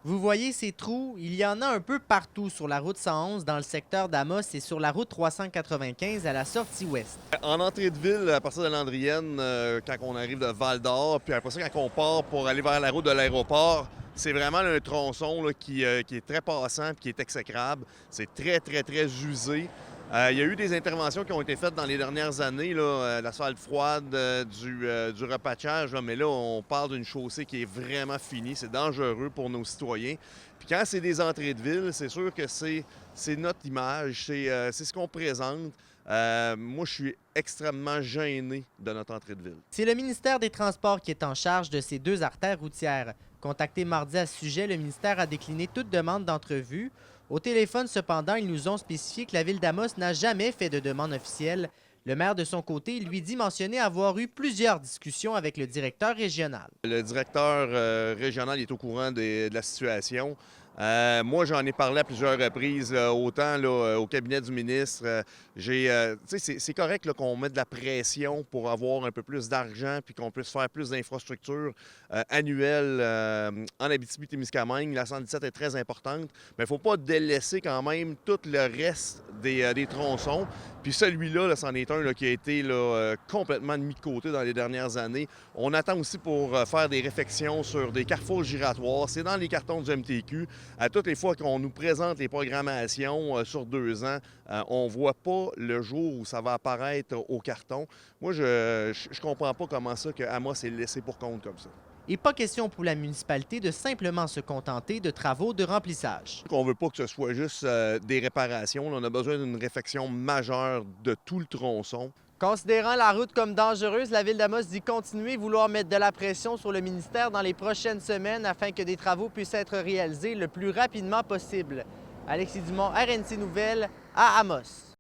Vous voyez ces trous, il y en a un peu partout sur la route 111 dans le secteur d'Amos et sur la route 395 à la sortie ouest. En entrée de ville, à partir de Landrienne, quand on arrive de Val-d'Or, puis après ça, quand on part pour aller vers la route de l'aéroport, c'est vraiment un tronçon là, qui est très passant et qui est exécrable. C'est très, très, très usé. Il y a eu des interventions qui ont été faites dans les dernières années, là, l'asphalte froide, du repatchage, là, mais là, on parle d'une chaussée qui est vraiment finie. C'est dangereux pour nos citoyens. Puis quand c'est des entrées de ville, c'est sûr que c'est notre image, c'est ce qu'on présente. Moi, je suis extrêmement gêné de notre entrée de ville. C'est le ministère des Transports qui est en charge de ces deux artères routières. Contacté mardi à ce sujet, le ministère a décliné toute demande d'entrevue. Au téléphone, cependant, ils nous ont spécifié que la ville d'Amos n'a jamais fait de demande officielle. Le maire, de son côté, lui dit mentionner avoir eu plusieurs discussions avec le directeur régional. Le directeur régional est au courant de la situation. Moi, j'en ai parlé à plusieurs reprises, autant là, au cabinet du ministre. C'est correct qu'on mette de la pression pour avoir un peu plus d'argent puis qu'on puisse faire plus d'infrastructures annuelles en Abitibi-Témiscamingue. La 117 est très importante, mais il ne faut pas délaisser quand même tout le reste des tronçons. Puis celui-là, là, c'en est un là, qui a été là, complètement mis de côté dans les dernières années. On attend aussi pour faire des réflexions sur des carrefours giratoires. C'est dans les cartons du MTQ. À toutes les fois qu'on nous présente les programmations sur 2 ans, on ne voit pas le jour où ça va apparaître au carton. Moi, je comprends pas comment ça que Amos est laissé pour compte comme ça. Et pas question pour la municipalité de simplement se contenter de travaux de remplissage. On ne veut pas que ce soit juste des réparations. Là, on a besoin d'une réflexion majeure de tout le tronçon. Considérant la route comme dangereuse, la ville d'Amos dit continuer vouloir mettre de la pression sur le ministère dans les prochaines semaines afin que des travaux puissent être réalisés le plus rapidement possible. Alexis Dumont, RNC Nouvelles, à Amos.